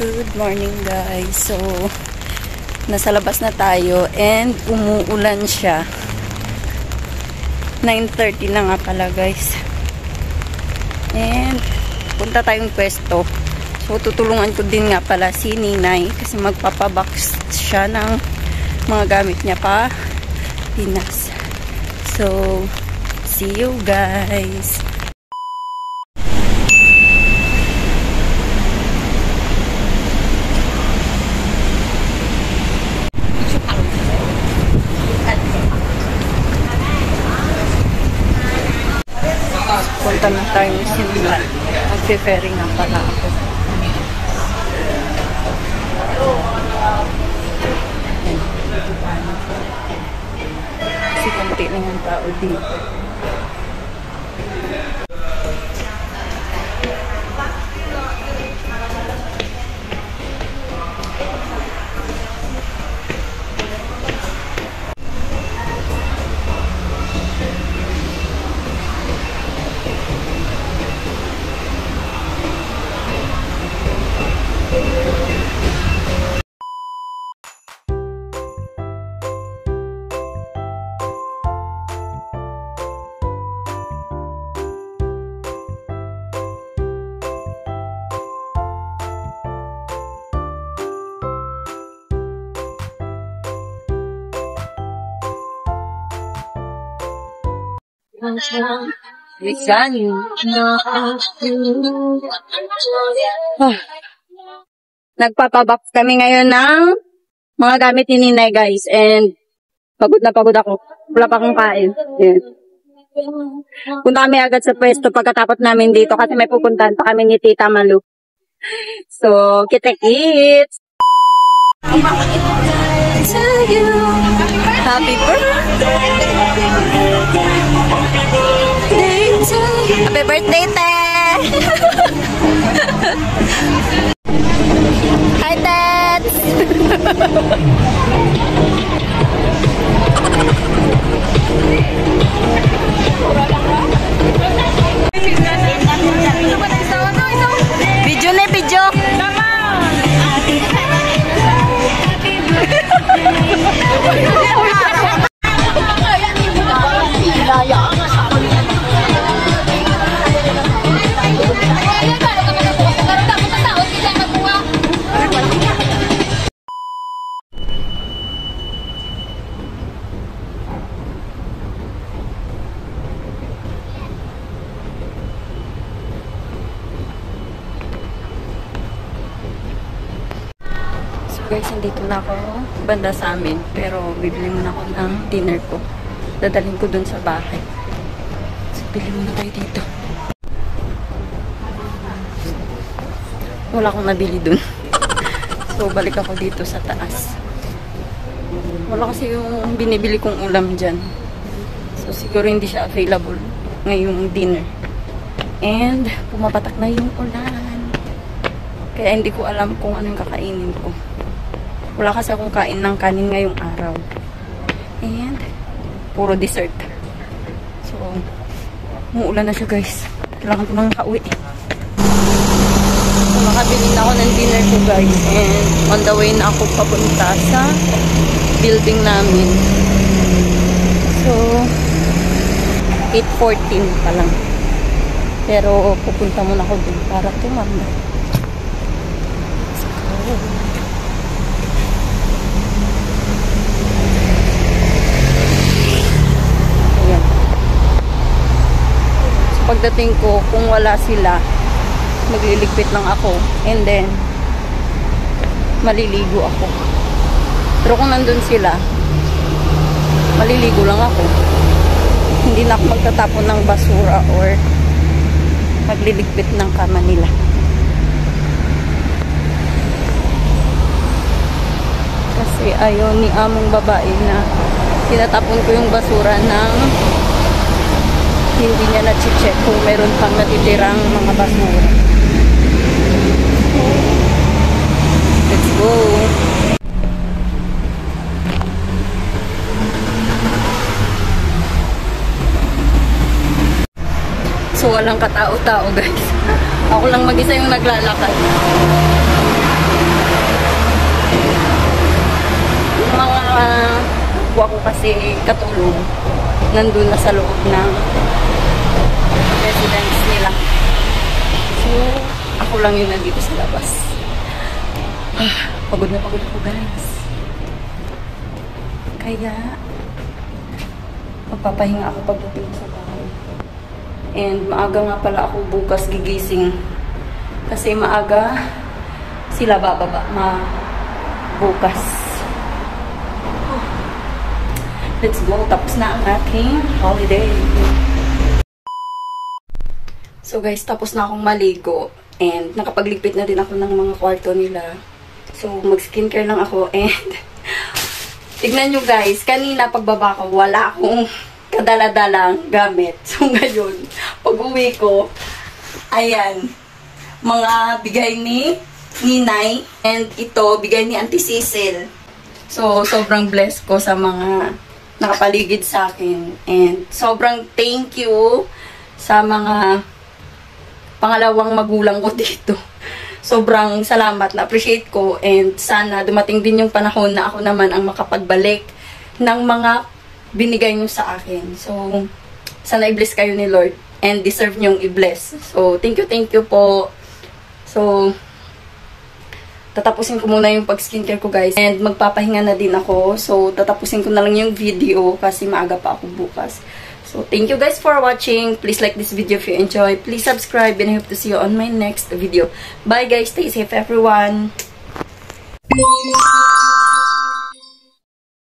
Good morning guys. So, nasa labas na tayo and umuulan siya. 9:30 na nga pala guys. And punta tayong pwesto. So, tutulungan ko din nga pala si Ninay kasi magpapabox siya ng mga gamit niya pa Pinas. So, see you guys. Punta na tayong simula. Magpe-ferry nga pala ako. Kasi konti na yung tao dito. Nagpapabox kami ngayon ng mga gamit ni Ninay guys, and pagod na pagod ako. Wala pa akong kain. Yeah. Punta kami agad sa pwesto pagkatapos namin dito kasi may pupuntahan pa kami ni Tita Malu. So, kita-kits! Happy birthday! Happy birthday, Te! Hi, Ted! Video na, video! Guys, nandito na ako banda sa amin, pero bibili muna ako ng dinner ko. Dadalhin ko dun sa bahay. So, bili muna tayo dito. Wala akong nabili dun. So, balik ako dito sa taas. Wala kasi yung binibili kong ulam dyan. So, siguro hindi siya available ngayong dinner. And, pumapatak na yung ulan. Kaya hindi ko alam kung anong kakainin ko. Wala kasi akong kain ng kanin ngayong araw. And, puro dessert. So, umuulan na siya guys. Kailangan ko nang makauwi. So, makabili na ako ng dinner ko guys. And, on the way na ako papunta sa building namin. So, 8:14 pa lang. Pero, pupunta muna ako dun para tumamba. Let's go. Pagdating ko, kung wala sila, magliligpit lang ako. And then, maliligo ako. Pero kung nandun sila, maliligo lang ako. Hindi na ako magtatapon ng basura or magliligpit ng kama nila. Kasi ayaw ni among babae na tinatapon ko yung basura ng hindi niya na-check kung meron pang natitirang mga basura. Let's go! So, walang katao-tao guys. Ako lang mag-isa yung naglalakad. Yung mga buwa ko kasi katulong nandun na sa loob ng residence nila. So, ako lang yung nandito sa labas. Pagod na pagod ako, guys. Kaya, magpapahinga ako pagdating sa bahay. And maaga nga pala ako bukas gigising. Kasi maaga sila bababa bukas. Let's go. Tapos na ang aking holiday. So guys, tapos na akong maligo. And nakapagligpit na din ako ng mga kwarto nila. So mag-skincare lang ako. And tignan nyo guys, kanina pagbaba ko, wala akong kadala-dalang gamit. So ngayon, pag-uwi ko, ayan, mga bigay ni Ninay. And ito, bigay ni Auntie Cecil. So sobrang blessed ko sa mga nakapaligid sa akin. And sobrang thank you sa mga pangalawang magulang ko dito. Sobrang salamat, na-appreciate ko. And sana dumating din yung panahon na ako naman ang makapagbalik ng mga binigay nyo sa akin. So, sana i-bless kayo ni Lord. And deserve nyong i-bless. So, thank you po. So, tatapusin ko muna yung pag-skincare ko guys. And magpapahinga na din ako. So, tatapusin ko na lang yung video kasi maaga pa ako bukas. So, thank you guys for watching. Please like this video if you enjoy. Please subscribe and I hope to see you on my next video. Bye guys. Stay safe everyone.